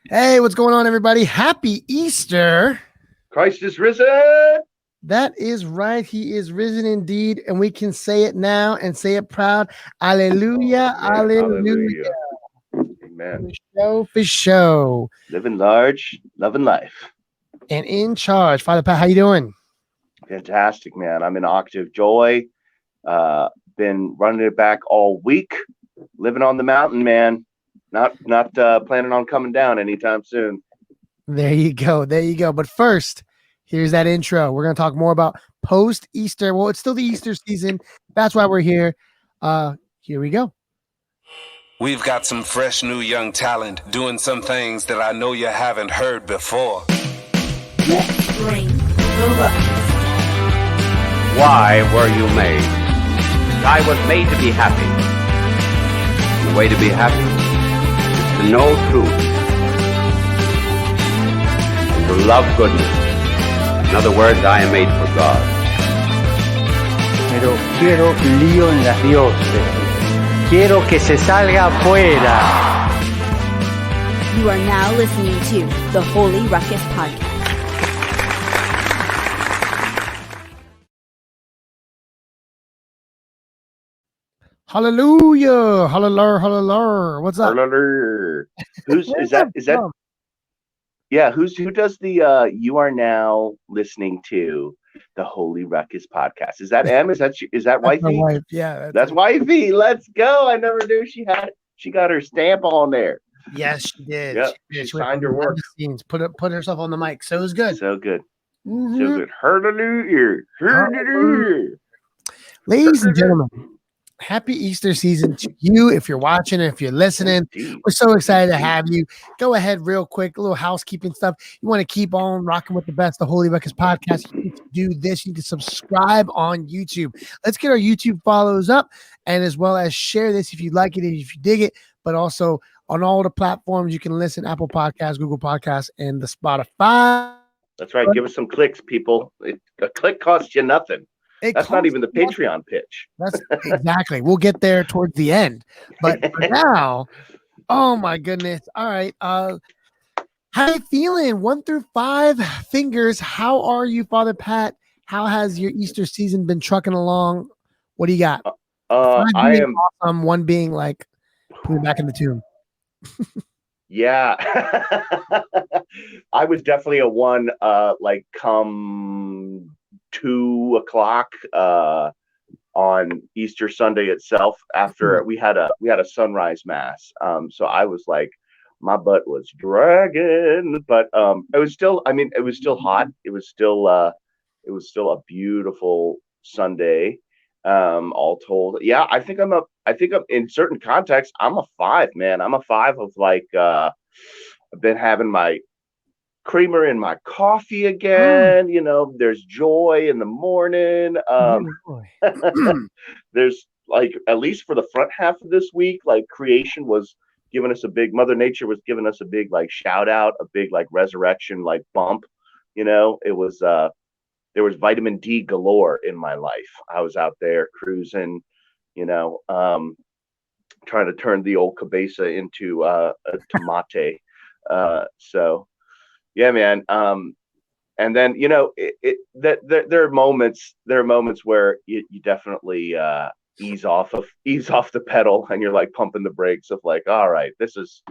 Hey, what's going on, everybody? Happy Easter. Christ is risen. That is right. He is risen indeed. And we can say it now and say it proud. Alleluia. Oh, man, Alleluia. Amen. For show. Living large, loving life. And in charge. Father Pat, how you doing? Fantastic, man. I'm in octave joy. Been running it back all week. Living on the mountain, man. Not planning on coming down anytime soon. There you go. There you go. But first, here's that intro. We're going to talk more about post-Easter. Well, it's still the Easter season. That's why we're here. Here we go. We've got some fresh new young talent doing some things that I know you haven't heard before. Let's bring the ruckus. Why were you made? I was made to be happy. The way to be happy is to know truth and to love goodness. In other words, I am made for God. Pero quiero lío en las dioses. Quiero que se salga afuera. You are now listening to the Holy Ruckus Podcast. Hallelujah. Hallelujah. Hallelujah. What's up? Who's is that? Is that? Yeah. Who does the? You are now listening to the Holy Ruckus Podcast. Is that M? Is that wifey? Wife. Yeah, that's wifey. Let's go. I never knew she got her stamp on there. Yes, she did. Yep. She signed her work. Scenes, put herself on the mic. So it was good. So good. Mm-hmm. So good. Hallelujah. Ladies and gentlemen, happy Easter season to you. If you're watching, if you're listening, we're so excited to have you. Go ahead real quick, a little housekeeping stuff. You want to keep on rocking with the best, the Holy Ruckus Podcast. You need to do this. You need to subscribe on YouTube. Let's get our YouTube follows up, and as well as share this if you like it, if you dig it, but also on all the platforms you can listen: Apple Podcasts, Google Podcasts, and the Spotify. That's right. Give us some clicks, people. A click costs you nothing. That's not even the Patreon pitch. That's exactly. We'll get there towards the end. But for now, oh my goodness. All right. How you feeling? 1 through 5 fingers. How are you, Father Pat? How has your Easter season been trucking along? What do you got? I am awesome. 1 being like put it back in the tomb. Yeah. I was definitely a 1 like come 2 o'clock on Easter Sunday itself. After we had a sunrise mass, so I was like, my butt was dragging, but it was still hot. It was still a beautiful Sunday. All told, yeah, I think I'm in certain contexts, I'm a 5, man. I'm a 5 of like I've been having my creamer in my coffee again. You know, there's joy in the morning. There's like, at least for the front half of this week, like creation was giving us Mother Nature was giving us a big like shout out, a big like resurrection like bump. You know, it was there was vitamin D galore in my life. I was out there cruising, you know, trying to turn the old cabeza into a tomate. So yeah, man. And then, you know, there are moments where you definitely ease off the pedal, and you're like pumping the brakes of like, all right, this is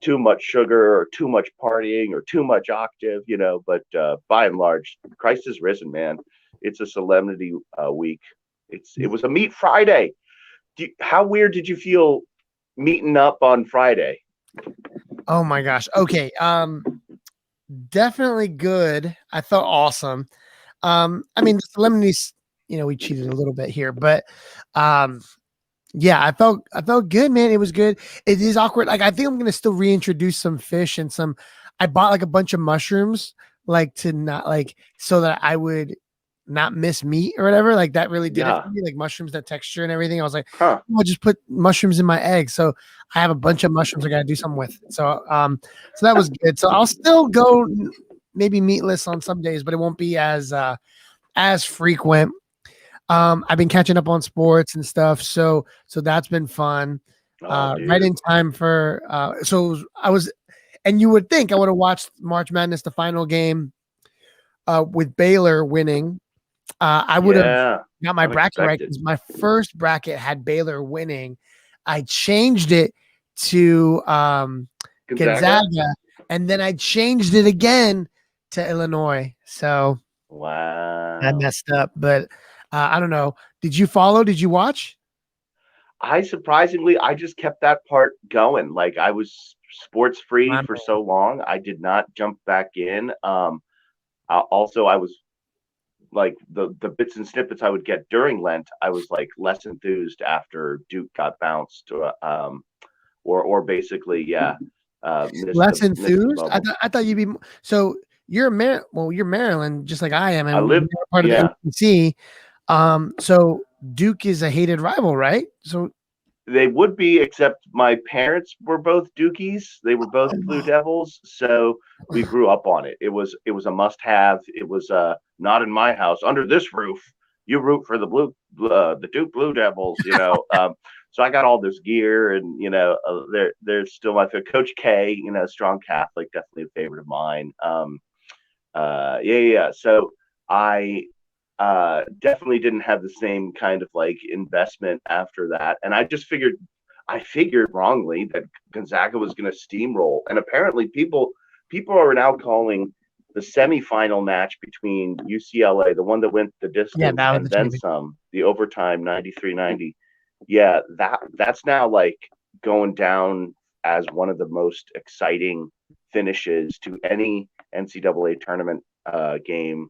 too much sugar or too much partying or too much octave, you know. But by and large, Christ is risen, man. It's a solemnity week. It was a meat Friday. How weird did you feel meeting up on Friday? Oh my gosh. Okay. Definitely good. I felt awesome. I mean, the solemnities, you know, we cheated a little bit here, but yeah, I felt good, man. It was good. It is awkward. Like, I think I'm gonna still reintroduce some fish and I bought like a bunch of mushrooms, like to not like so that I would not miss meat or whatever. Like that really did it for me. Like mushrooms, that texture and everything. I was like, I'll just put mushrooms in my eggs. So I have a bunch of mushrooms I gotta do something with. So so that was good. So I'll still go maybe meatless on some days, but it won't be as frequent. I've been catching up on sports and stuff, so that's been fun. Right in time for And you would think I would have watched March Madness, the final game, with Baylor winning. I would have got my bracket right because my first bracket had Baylor winning. I changed it to Gonzaga, and then I changed it again to Illinois. So wow, I messed up. But I don't know. Did you follow? Did you watch? I just kept that part going. Like I was sports free for so long, I did not jump back in. Also, I was like the bits and snippets I would get during Lent, I was like less enthused after Duke got bounced, or basically, less enthused. I thought you'd be so. You're you're Maryland, just like I am, and I live part of the ACC. So Duke is a hated rival, right? So they would be, except my parents were both Dukies. They were both Blue Devils, so we grew up on it. It was a must-have. It was not in my house. Under this roof, you root for the Duke Blue Devils, you know. So I got all this gear, and you know, they're still my favorite. Coach K, you know, strong Catholic, definitely a favorite of mine. So I definitely didn't have the same kind of like investment after that, and I figured wrongly that Gonzaga was going to steamroll, and apparently people are now calling the semifinal match between UCLA, the one that went the distance, and then some, the overtime 93-90. Yeah, that's now like going down as one of the most exciting finishes to any NCAA tournament game.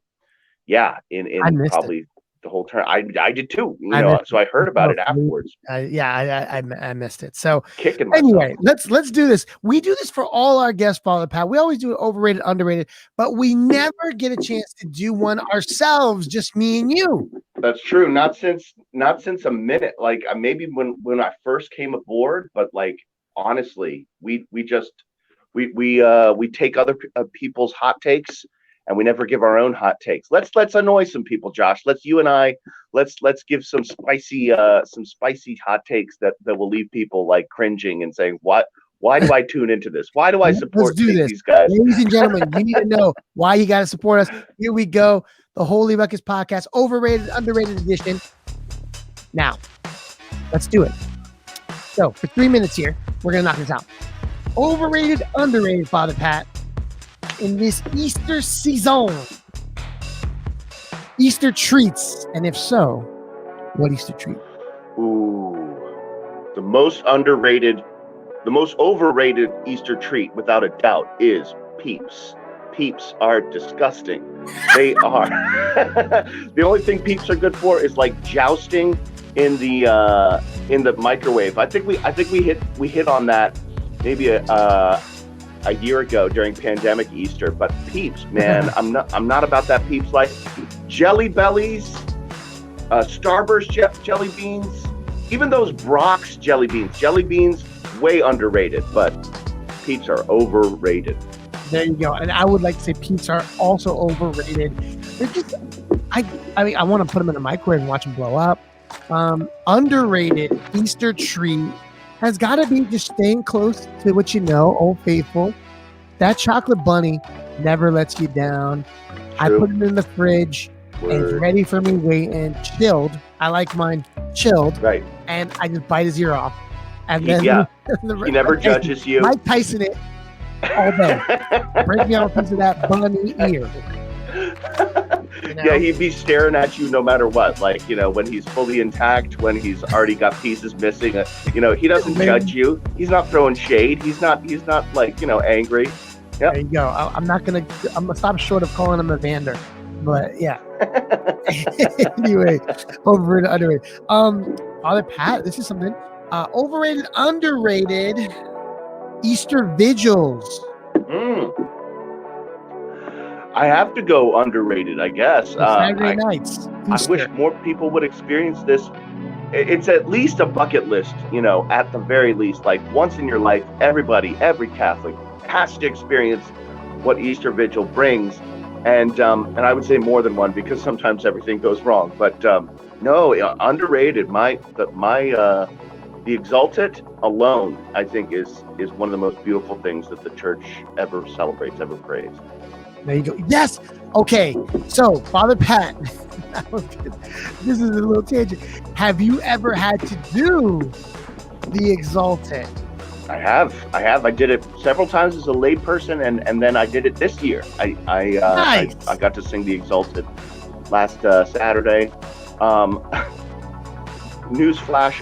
Yeah, in probably the whole turn. I did too. You know, so I heard about it afterwards. I missed it. So kicking myself. Anyway, let's do this. We do this for all our guests, Father Pat. We always do it overrated, underrated, but we never get a chance to do one ourselves. Just me and you. That's true. Not since a minute. Like maybe when I first came aboard, but like honestly, we take other people's hot takes, and we never give our own hot takes. Let's annoy some people, Josh. Let's give some spicy hot takes that will leave people like cringing and saying, "What? Why do I tune into this? Why do I support these guys?" Ladies and gentlemen, you need to know why you got to support us. Here we go. The Holy Ruckus Podcast, overrated, underrated edition. Now, let's do it. So for 3 minutes here, we're going to knock this out. Overrated, underrated, Father Pat. In this Easter season, Easter treats, and if so, what Easter treat? Ooh, the most overrated Easter treat, without a doubt, is Peeps. Peeps are disgusting. They are. The only thing Peeps are good for is like jousting in the microwave. I think we hit on that maybe a year ago during pandemic Easter, but Peeps, man, I'm not about that Peeps life. Jelly Bellies, Starburst jelly beans, even those Brock's jelly beans, way underrated, but Peeps are overrated. There you go. And I would like to say Peeps are also overrated. They're just, I mean, I want to put them in the microwave and watch them blow up. Underrated Easter treat has got to be just staying close to what you know, Old Faithful. That chocolate bunny never lets you down. True. I put it in the fridge. And it's ready for me waiting, chilled. I like mine chilled. Right. And I just bite his ear off. And then he never judges you. Mike Tyson it all day. Break me off a piece of that bunny ear. You know? Yeah, he'd be staring at you no matter what. Like, you know, when he's fully intact, when he's already got pieces missing. You know, he doesn't judge you. He's not throwing shade. He's not like, you know, angry. Yep. There you go. I'm gonna stop short of calling him a Vander. But yeah. Anyway, overrated, underrated. Father Pat, this is something. Overrated, underrated. Easter vigils. I have to go underrated, I guess. Saturday nights. I wish more people would experience this. It's at least a bucket list, you know, at the very least. Like once in your life, every Catholic has to experience what Easter Vigil brings. And I would say more than one, because sometimes everything goes wrong. But no, underrated. My The Exultet alone, I think, is one of the most beautiful things that the church ever celebrates, ever prays. There you go. Yes. Okay. So, Father Pat, this is a little tangent. Have you ever had to do the Exultet? I have. I did it several times as a lay person, and then I did it this year. I got to sing the Exultet last Saturday. Newsflash,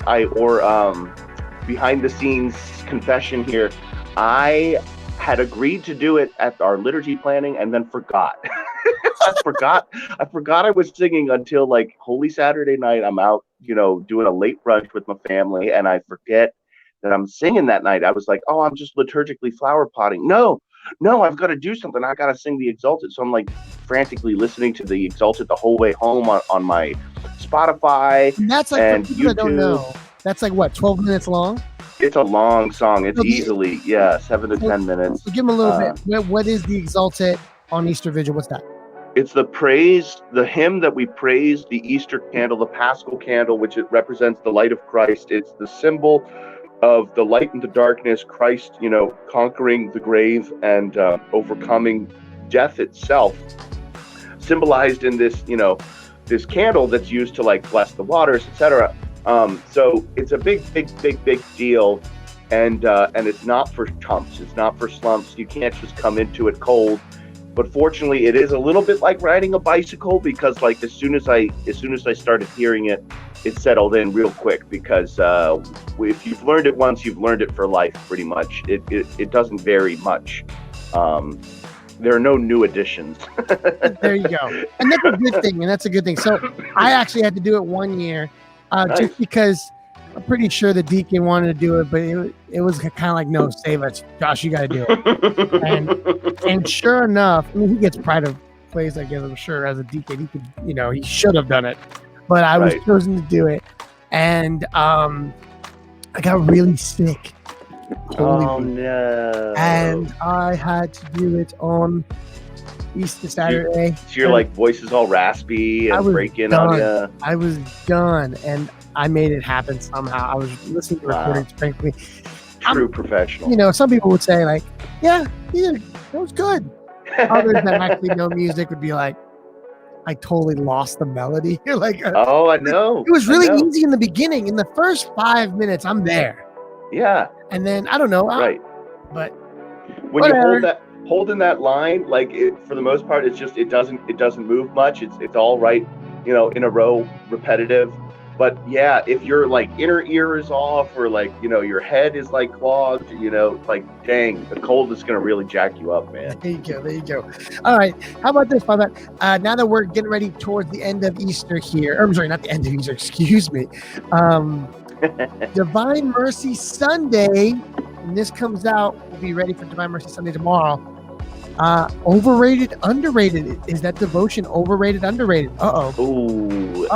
behind the scenes confession here. I had agreed to do it at our liturgy planning and then forgot. I forgot I was singing until like Holy Saturday night. I'm out, doing a late brunch with my family, and I forget that I'm singing that night. I was like, oh, I'm just liturgically flower potting. No, I've got to do something. I got to sing the Exultet. So I'm like frantically listening to the Exultet the whole way home on my Spotify. And that's like, and for people that don't know, that's like what, 12 minutes long? It's a long song. It's easily 7 to 10 minutes. So give them a little bit. What is the Exultet on Easter Vigil? What's that? It's the hymn that we praise, the Easter candle, the Paschal candle, which it represents the light of Christ. It's the symbol of the light and the darkness, Christ, conquering the grave and overcoming death itself, symbolized in this, this candle that's used to like bless the waters, etc. So it's a big deal, and it's not for chumps. It's not for slumps. You can't just come into it cold. But fortunately, it is a little bit like riding a bicycle, because like as soon as I started hearing it, it settled in real quick. Because if you've learned it once, you've learned it for life, pretty much. It doesn't vary much. There are no new additions. There you go, and that's a good thing. So I actually had to do it one year, Nice. just because I'm pretty sure the deacon wanted to do it, but it was kind of like, no, save us, Josh, you got to do it. and sure enough, I mean, he gets pride of place, I guess. I'm sure as a deacon, he could, he should have done it, but I was chosen to do it, and I got really sick. Oh no! And I had to do it on Easter Saturday. So your like voice is all raspy and breaking on you. I was done, and I made it happen somehow. I was listening to recordings, frankly. True professional. Some people would say like, yeah, that was good. Others that actually know music would be like, I totally lost the melody. You're like, oh, I know. It was really easy in the beginning. In the first 5 minutes, I'm there. Yeah. And then I don't know. Right. But when whatever. you holding that line, like for the most part, it's just it doesn't move much. It's all right, in a row, repetitive. But yeah, if your like inner ear is off, or like your head is like clogged, like dang, the cold is gonna really jack you up, man. There you go. All right, how about this, Father? Now that we're getting ready towards the end of Easter here, or I'm sorry, not the end of Easter. Excuse me. Divine Mercy Sunday. When this comes out, we'll be ready for Divine Mercy Sunday tomorrow. Overrated, underrated. Is that devotion overrated, underrated? Ooh.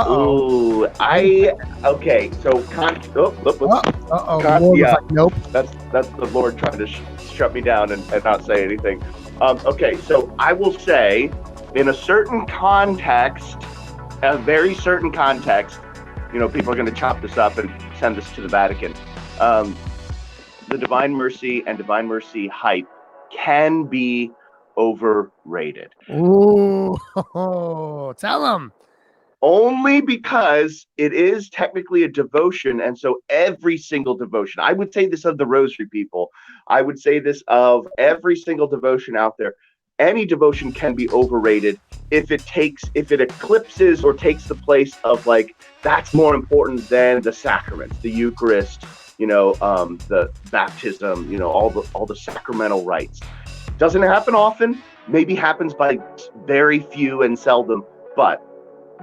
Okay. So nope. That's the Lord trying to shut me down and not say anything. Okay. So I will say, in a certain context, a very certain context, people are going to chop this up and send this to the Vatican. The Divine Mercy and Divine Mercy hype can be overrated. Ooh, tell them. Only because it is technically a devotion, and so every single devotion, I would say this of the Rosary people, I would say this of every single devotion out there, any devotion can be overrated if it eclipses or takes the place of like, that's more important than the sacraments, the Eucharist, the baptism, all the sacramental rites. Doesn't happen often, maybe happens by very few and seldom, but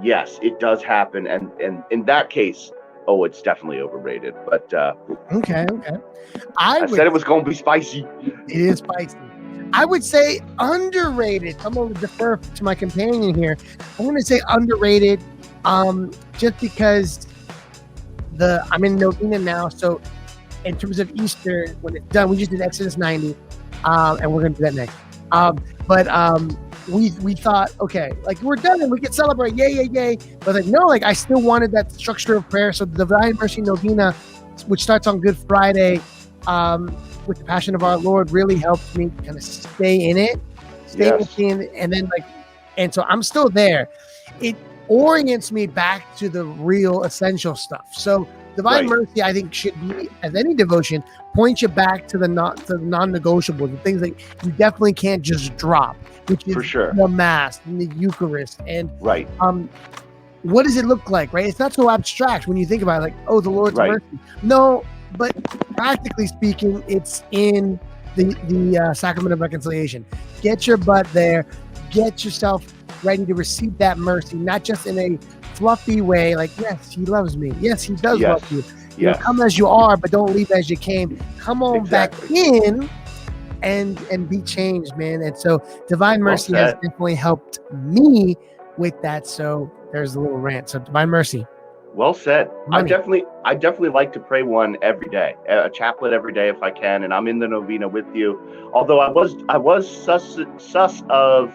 yes, it does happen, and in that case, it's definitely overrated. But okay. I said it was going to be spicy. It is spicy. I would say underrated. I'm going to defer to my companion here. I'm going to say underrated, just because I'm in Novena now. So in terms of Easter, when it's done, we just did Exodus 90, and we're going to do that next. But we thought, okay, like we're done and we can celebrate, yay. But like, no, like I still wanted that structure of prayer. So the Divine Mercy Novena which starts on Good Friday, with the Passion of Our Lord, really helped me kind of stay in it, and then and so I'm still there. It orients me back to the real essential stuff. So Divine Mercy, I think, should be, as any devotion, point you back to the non-negotiables, the things that you definitely can't just drop, which is For sure. the Mass and the Eucharist, and Right. what does it look like, right? It's not so abstract when you think about it, like, oh, the Lord's Right. mercy. No, but practically speaking, it's in the Sacrament of Reconciliation. Get your butt there. Get yourself ready to receive that mercy, not just in a fluffy way, like, yes, he loves me. Yes, he does love you. You know, come as you are, but don't leave as you came. Come on back in and be changed, man. And so Divine Mercy has definitely helped me with that. So there's a little rant. So Divine Mercy. Well said. Money. I definitely like to pray one every day, a chaplet every day if I can, and I'm in the novena with you. Although I was sus of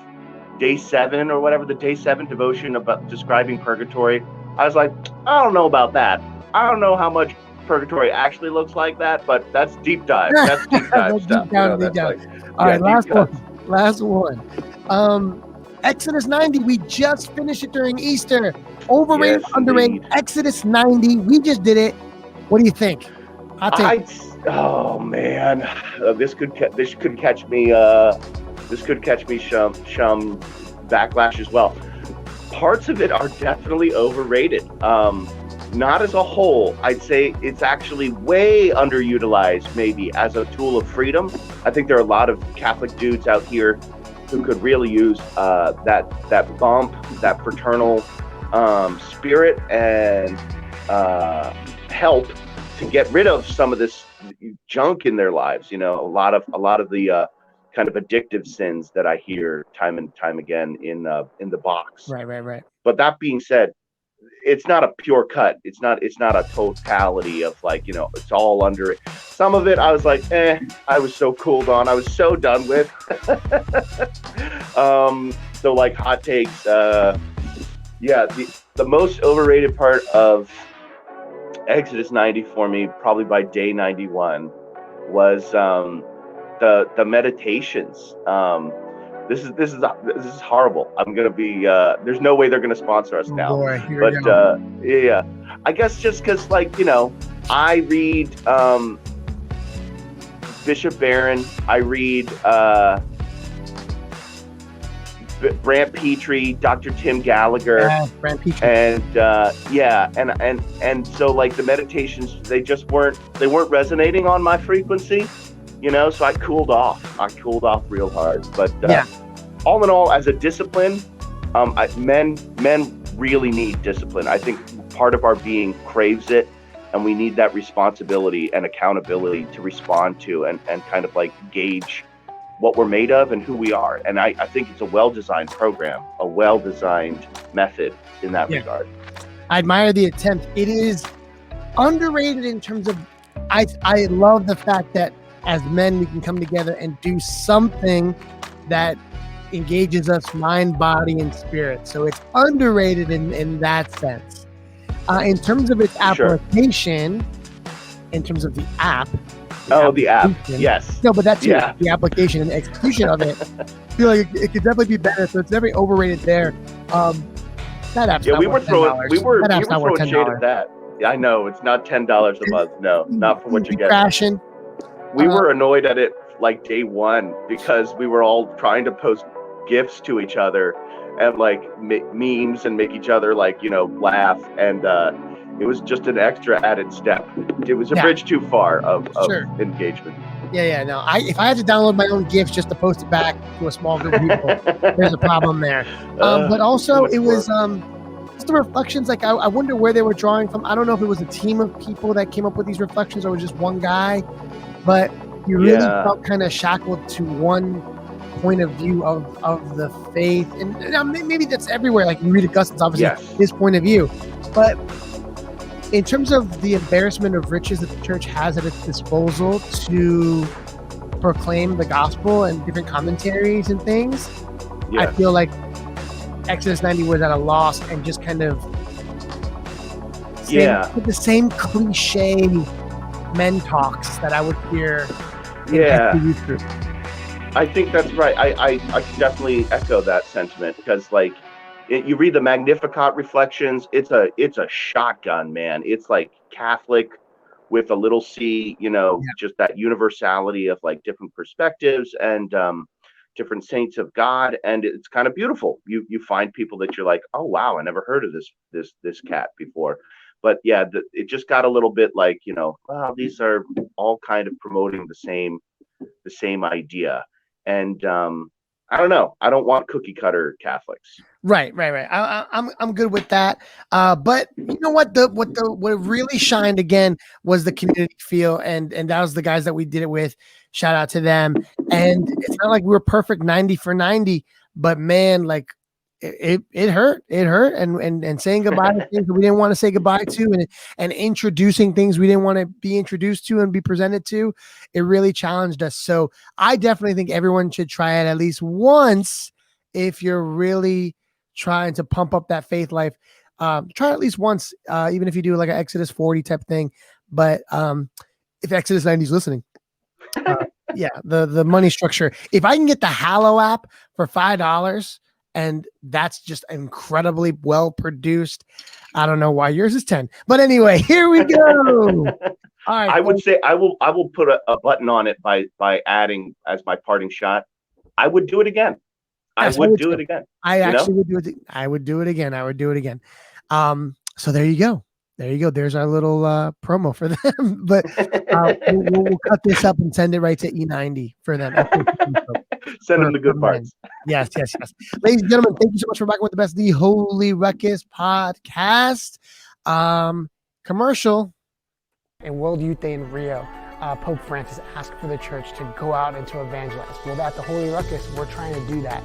day 7 or whatever, the day 7 devotion about describing purgatory. I was like, I don't know about that. I don't know how much purgatory actually looks like that, but that's deep dive. That's deep dive stuff. Deep down. All right, last one. Exodus 90, we just finished it during Easter. Overrated, underrated. Indeed. Exodus 90, we just did it. What do you think? Oh man, this could catch me. This could catch me some backlash as well. Parts of it are definitely overrated. Not as a whole. I'd say it's actually way underutilized, maybe as a tool of freedom. I think there are a lot of Catholic dudes out here who could really use that bump, that fraternal spirit, and help to get rid of some of this junk in their lives. You know, a lot of the kind of addictive sins that I hear time and time again in the box. Right. But that being said, it's not a pure cut. It's not a totality of, like, you know, it's all under it. Some of it I was like, I was so cooled on. I was so done with. So like hot takes. The most overrated part of Exodus 90 for me, probably by day 91, was the meditations. This is horrible. I'm gonna be. There's no way they're gonna sponsor us now. Yeah, I guess just because, like, you know, I read Bishop Barron. I read Brant Petrie, Dr. Tim Gallagher, Brant Petrie. and so, like, the meditations, they weren't resonating on my frequency. You know, so I cooled off real hard. But all in all, as a discipline, men really need discipline. I think part of our being craves it, and we need that responsibility and accountability to respond to and kind of like gauge what we're made of and who we are. And I think it's a well-designed program, a well-designed method in that regard. I admire the attempt. It is underrated in terms of, I love the fact that as men, we can come together and do something that engages us mind, body, and spirit. So it's underrated in that sense. In terms of its application, in terms of the app. The app. Yes. No, but that's the application and execution of it. I feel like it could definitely be better. So it's definitely overrated there. That app's not worth $10. We were throwing shade at that. Yeah, I know it's not $10 a month. No, not for what you get. Crashing. We were annoyed at it like day 1 because we were all trying to post GIFs to each other and like memes and make each other, like, you know, laugh, and it was just an extra added step. It was a bridge too far of engagement. No, if I had to download my own GIFs just to post it back to a small group of people, there's a problem there. But also it was just the reflections. Like, I wonder where they were drawing from. I don't know if it was a team of people that came up with these reflections or it was just one guy. But you really felt kind of shackled to one point of view of the faith. And maybe that's everywhere. Like, you read Augustine's, obviously, his point of view. But in terms of the embarrassment of riches that the church has at its disposal to proclaim the gospel and different commentaries and things, I feel like Exodus 90 was at a loss and just kind of the same cliche men talks that I would hear in Yeah, SU youth group. I think that's right. I can definitely echo that sentiment because like you read the Magnificat reflections, it's a shotgun, man. It's like Catholic with a little c, Yeah. just that universality of like different perspectives and different saints of God, and it's kind of beautiful. You find people that you're like, oh wow, I never heard of this cat before. But yeah, it just got a little bit like, wow, these are all kind of promoting the same idea. And I don't know. I don't want cookie cutter Catholics. Right. I'm good with that. But you know what? What really shined again was the community feel, and that was the guys that we did it with. Shout out to them. And it's not like we were perfect 90 for 90, but man, like it hurt. It hurt, and saying goodbye to things that we didn't want to say goodbye to, and introducing things we didn't want to be introduced to and be presented to. It really challenged us. So I definitely think everyone should try it at least once if you're really trying to pump up that faith life. Try it at least once, even if you do like an Exodus 40 type thing. But if Exodus 90 is listening, yeah, the money structure. If I can get the Hallow app for $5, and that's just incredibly well produced, I don't know why yours is 10. But anyway, here we go. All right, I would say I will put a button on it by adding as my parting shot. I would do it again. Yes, I would do it again. I actually would do it. I would do it again. I would do it again. So there you go. There you go. There's our little promo for them. But we'll cut this up and send it right to E90 for them. Send them the good parts. Yes. Ladies and gentlemen, thank you so much for rocking with the best, the Holy Ruckus podcast. Commercial. In World Youth Day in Rio, Pope Francis asked for the church to go out and to evangelize. Well, at the Holy Ruckus, we're trying to do that.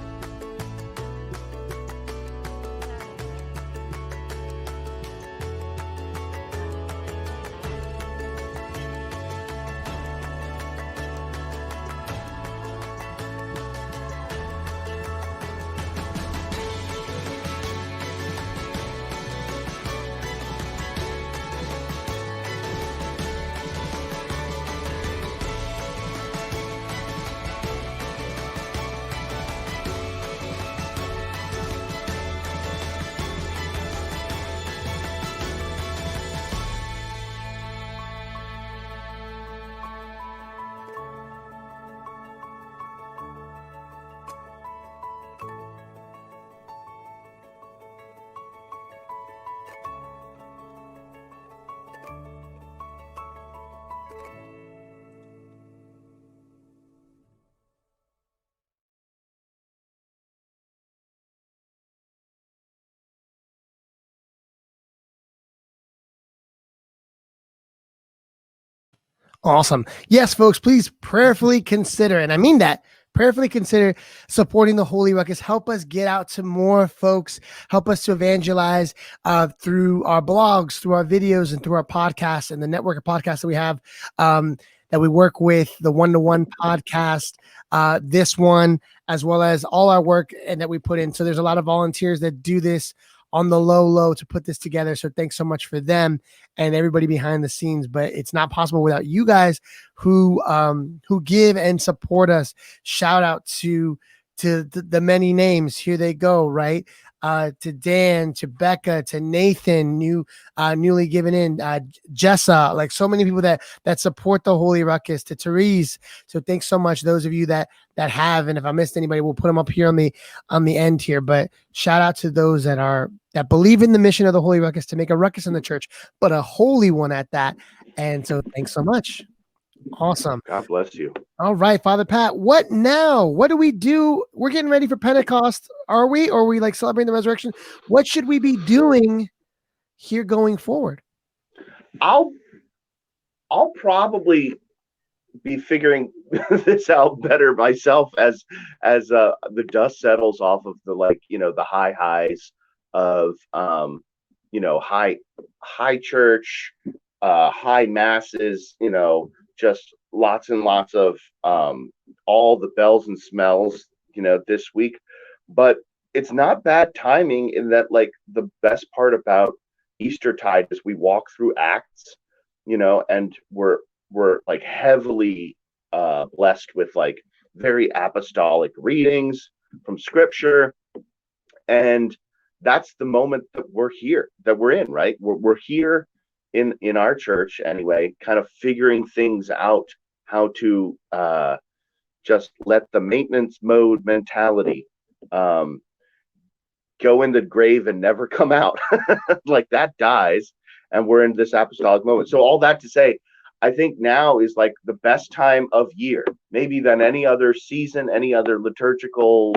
Awesome. Yes, folks, please prayerfully consider, and I mean that, prayerfully consider supporting the Holy Ruckus. Help us get out to more folks. Help us to evangelize through our blogs, through our videos, and through our podcasts and the network of podcasts that we have that we work with, the one-to-one podcast, this one, as well as all our work and that we put in. So there's a lot of volunteers that do this on the low to put this together. So thanks so much for them and everybody behind the scenes. But it's not possible without you guys who give and support us. Shout out to the many names. Here they go, right? To Dan, to Becca, to Nathan, newly given in, Jessa, like so many people that support the Holy Ruckus, to Therese. So thanks so much, those of you that have, and if I missed anybody, we'll put them up here on the end here. But shout out to those that believe in the mission of the Holy Ruckus to make a ruckus in the church, but a holy one at that. And so thanks so much. Awesome. God bless you. All right, Father Pat, what now? What do we do? We're getting ready for Pentecost. Are we? Or are we like celebrating the resurrection? What should we be doing here going forward? I'll probably be figuring this out better myself as the dust settles off of the high highs of high church, high masses, just lots and lots of all the bells and smells, this week. But it's not bad timing in that, like, the best part about Eastertide is we walk through Acts, and we're we're like heavily blessed with like very apostolic readings from scripture. And that's the moment that we're in, right? We're here in our church anyway, kind of figuring things out, how to just let the maintenance mode mentality go in the grave and never come out. Like that dies, and we're in this apostolic moment. So all that to say, I think now is like the best time of year, maybe than any other season, any other liturgical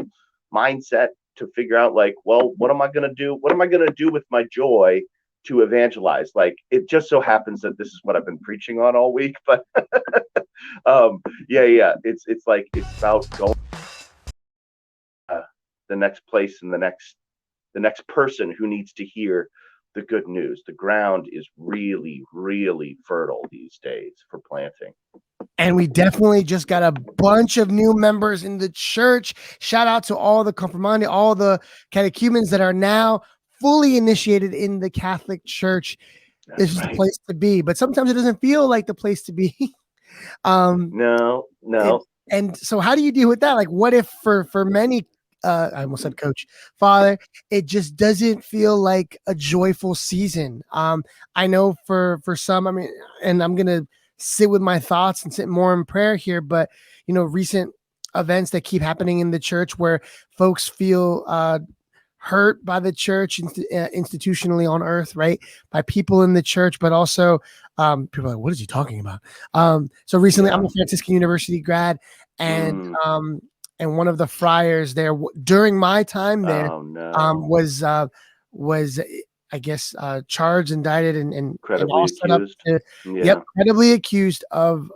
mindset, to figure out like, well, what am I going to do? What am I going to do with my joy to evangelize? Like, it just so happens that this is what I've been preaching on all week, but yeah. It's like, it's about going the next place and the next person who needs to hear the good news. The ground is really, really fertile these days for planting. And we definitely just got a bunch of new members in the church. Shout out to all the confirmandi, all the catechumens that are now fully initiated in the Catholic Church. This is the place to be, but sometimes it doesn't feel like the place to be. No. And so how do you deal with that? Like, what if for many, I almost said coach, father, it just doesn't feel like a joyful season. I know for some, I mean, and I'm going to sit with my thoughts and sit more in prayer here, but recent events that keep happening in the church where folks feel hurt by the church institutionally on earth, right? By people in the church, but also people are like, what is he talking about? So recently I'm a Franciscan University grad, and one of the friars there during my time there was I guess charged, indicted, and all set up to, credibly accused of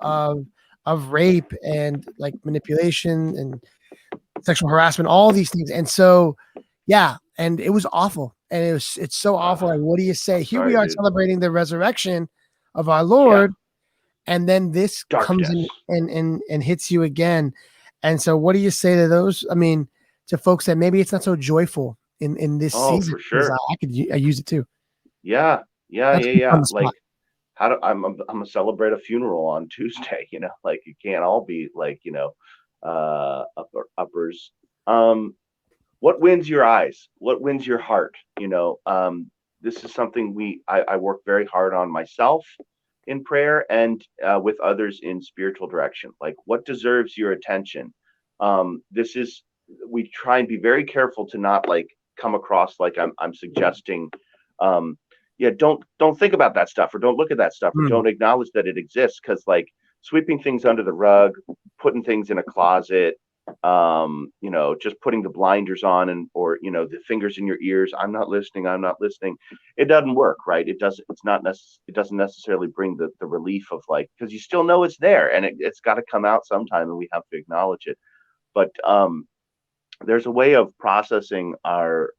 rape and like manipulation and sexual harassment, all these things. And so and it was awful, and it's so awful. Like, what do you say? Here we are celebrating the resurrection of our Lord, and then this comes in and hits you again. And so what do you say to those? I mean, to folks that maybe it's not so joyful in this season. For sure. I use it too. Yeah. Like, I'm gonna celebrate a funeral on Tuesday, like it can't all be like, uppers. What wins your eyes? What wins your heart? This is something I work very hard on myself in prayer, and with others in spiritual direction. Like, what deserves your attention? We try and be very careful to not like come across like I'm suggesting, don't think about that stuff, or don't look at that stuff, or don't acknowledge that it exists, because like sweeping things under the rug, putting things in a closet, just putting the blinders on, or the fingers in your ears, I'm not listening, it doesn't work, right? It doesn't necessarily bring the relief of like, because you still know it's there, and it's got to come out sometime, and we have to acknowledge it. But there's a way of processing our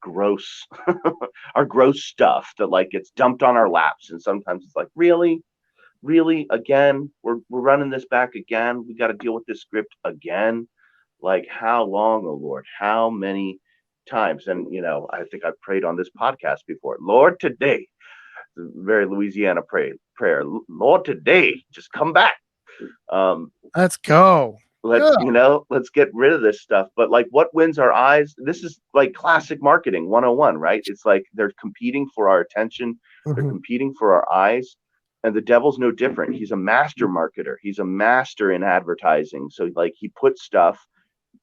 gross our gross stuff that like gets dumped on our laps, and sometimes it's like, really again, we're running this back again, we got to deal with this script again. Like, how long, oh Lord, how many times? And I think I've prayed on this podcast before, Lord, today, very Louisiana prayer, Lord, today, just come back. Let's go. Let's get rid of this stuff. But like, what wins our eyes? This is like classic marketing 101, right? It's like they're competing for our attention, they're competing for our eyes. And the devil's no different. He's a master marketer. He's a master in advertising. So like, he puts stuff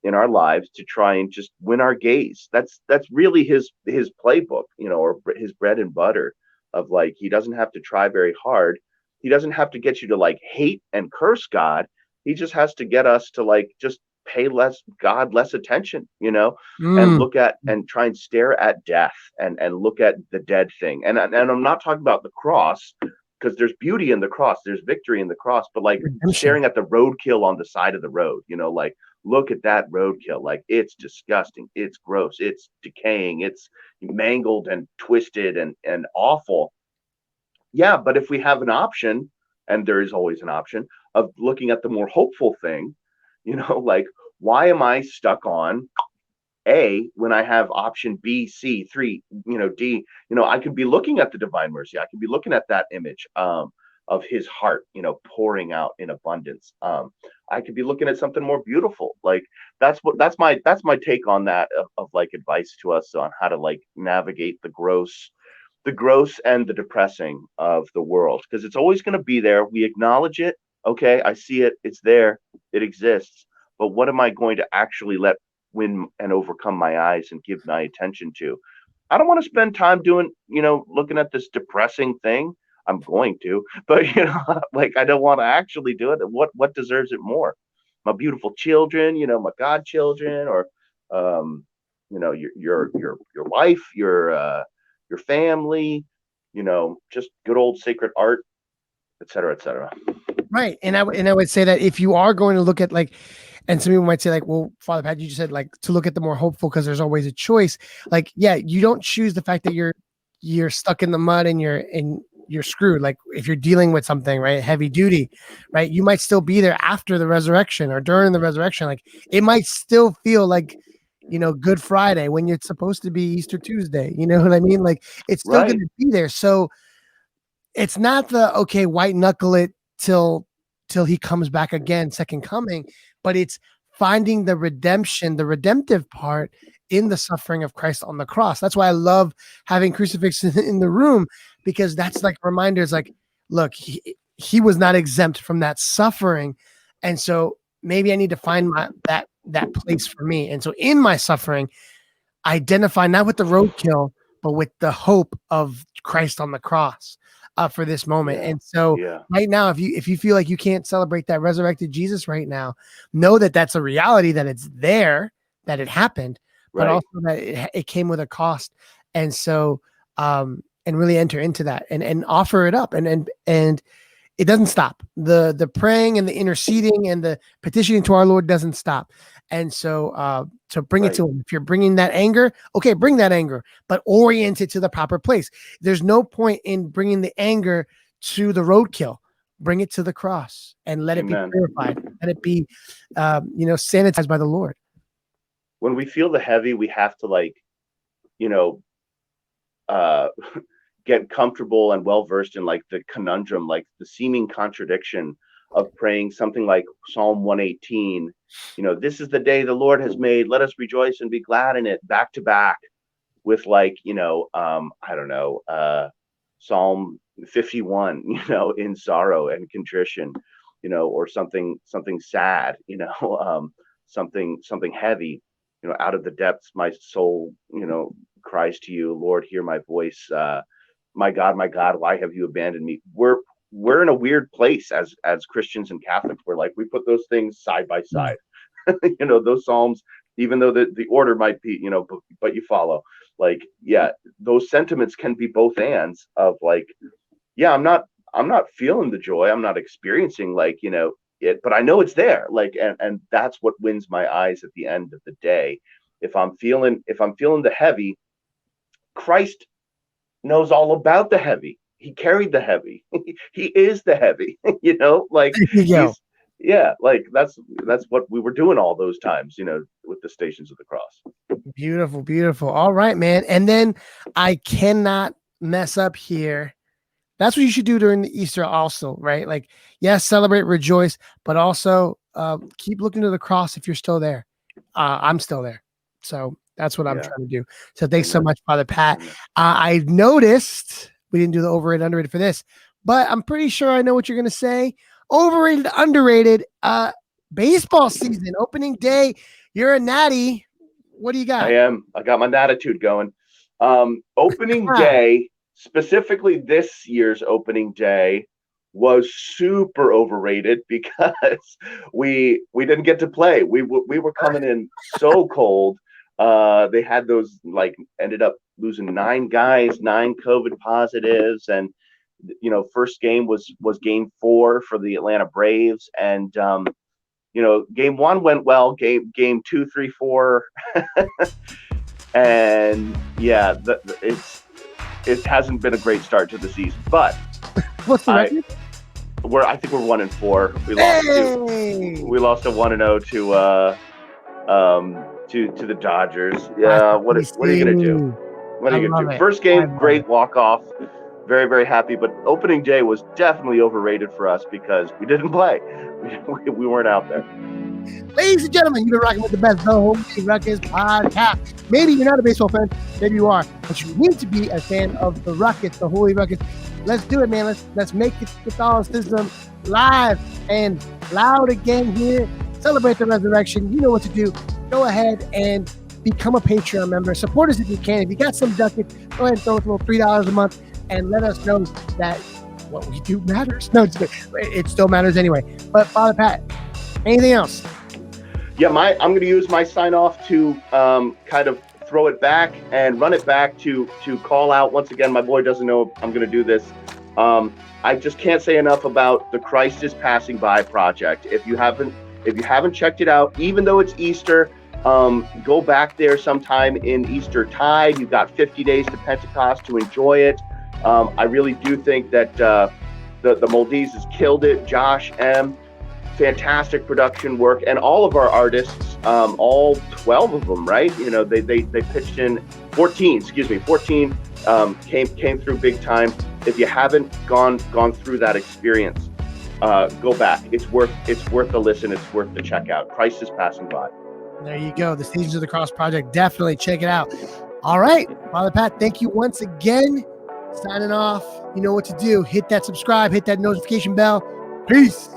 in our lives to try and just win our gaze. That's really his playbook, or his bread and butter, of like, he doesn't have to try very hard. He doesn't have to get you to like hate and curse God. He just has to get us to like just pay less attention, and look at and try and stare at death and look at the dead thing. And I'm not talking about the cross, because there's beauty in the cross, there's victory in the cross, but like staring at the roadkill on the side of the road, like, look at that roadkill, like, it's disgusting, it's gross, it's decaying, it's mangled and twisted and awful. Yeah, but if we have an option, and there is always an option of looking at the more hopeful thing, like, why am I stuck on A when I have option B, C, 3, D? I could be looking at the divine mercy. I could be looking at that image of of his heart, pouring out in abundance. I could be looking at something more beautiful. Like that's my take on that of like advice to us on how to like navigate the gross and the depressing of the world, because it's always going to be there. We acknowledge it. Okay, I see it. It's there. It exists. But what am I going to actually let win and overcome my eyes and give my attention to? I don't want to spend time doing, looking at this depressing thing. I'm going to, but like I don't want to actually do it. What deserves it more? My beautiful children, my godchildren, or your wife, your family, just good old sacred art, et cetera, et cetera. Right. And I would say that if you are going to look at like, and some people might say like, well, Father Pat, you just said like to look at the more hopeful because there's always a choice. Like, yeah, you don't choose the fact that you're stuck in the mud and you're screwed. Like if you're dealing with something, right, heavy duty, right, you might still be there after the resurrection or during the resurrection. Like it might still feel like, Good Friday when it's supposed to be Easter Tuesday. You know what I mean? Like it's still going to be there. So it's not the white knuckle it till he comes back again, second coming, but it's finding the redemption, the redemptive part in the suffering of Christ on the cross. That's why I love having Crucifixion in the room, because that's like reminders like, look, he was not exempt from that suffering. And so maybe I need to find that place for me. And so in my suffering, identify not with the roadkill, but with the hope of Christ on the cross for this moment. And so right now, if you feel like you can't celebrate that resurrected Jesus right now, know that that's a reality, that it's there, that it happened, but also that it came with a cost. And so, and really enter into that and offer it up and it doesn't stop. The praying and the interceding and the petitioning to our Lord doesn't stop. And so bring it to him. If you're bringing that anger, okay, bring that anger, but orient it to the proper place. There's no point in bringing the anger to the roadkill. Bring it to the cross and let it be purified. Let it be, sanitized by the Lord. When we feel the heavy, we have to get comfortable and well-versed in like the conundrum, like the seeming contradiction of praying something like Psalm 118, this is the day the Lord has made, let us rejoice and be glad in it, back to back with like, Psalm 51, in sorrow and contrition, or something sad, something heavy, out of the depths, my soul, cries to you, Lord, hear my voice. My God, why have you abandoned me? We're in a weird place as Christians and Catholics. We're like, we put those things side by side. Those Psalms, even though the order might be, but you follow. Like, those sentiments can be both ands of like, I'm not feeling the joy. I'm not experiencing like, it, but I know it's there. Like, and that's what wins my eyes at the end of the day. If I'm feeling the heavy, Christ knows all about the heavy. He carried the heavy. He is the heavy, like like that's what we were doing all those times, with the Stations of the Cross. Beautiful, beautiful. All right, man. And then I cannot mess up here. That's what you should do during the Easter also, right? Like, yes, celebrate, rejoice, but also keep looking to the cross if you're still there. I'm still there. So that's what I'm trying to do. So thanks so much, Father Pat. I noticed we didn't do the overrated, underrated for this, but I'm pretty sure I know what you're going to say. Overrated, underrated, baseball season, opening day. You're a natty. What do you got? I am. I got my natitude going. Opening day, specifically this year's opening day, was super overrated because we didn't get to play. We were coming in so cold. They had those ended up losing 9 guys, 9 COVID positives, and first game was game 4 for the Atlanta Braves, and game 1 went well. Game 2, 3, 4, and it hasn't been a great start to the season. But what's the record? I think we're 1-4. We lost a 1-0 to the Dodgers. Yeah, what are you gonna do? What are you gonna do? First game, great walk off. very, very happy. But opening day was definitely overrated for us because we didn't play. We weren't out there. Ladies and gentlemen, you've been rocking with the best, the Holy Ruckus podcast. Maybe you're not a baseball fan, maybe you are, but you need to be a fan of the Ruckus, the Holy Ruckus. Let's do it, man. Let's make it Catholicism live and loud again here. Celebrate the resurrection. You know what to do. Go ahead and become a Patreon member. Support us if you can. If you got some ducats, go ahead and throw us a little $3 a month and let us know that what we do matters. No, it still matters anyway. But Father Pat, anything else? Yeah, I'm going to use my sign off to kind of throw it back and run it back to call out once again. My boy doesn't know I'm going to do this. I just can't say enough about the Christ is Passing By project. If you haven't checked it out, even though it's Easter, go back there sometime in Easter tide. You've got 50 days to Pentecost to enjoy it. I really do think that the Maldives has killed it. Josh M. Fantastic production work, and all of our artists, all 12 of them, right? You know, they pitched in 14 came through big time. If you haven't gone through that experience, go back. It's worth the listen. It's worth the check out. Christ is Passing By. There you go. The Stages of the Cross project. Definitely check it out. All right, Father Pat, thank you once again. Signing off. You know what to do. Hit that subscribe, hit that notification bell. Peace.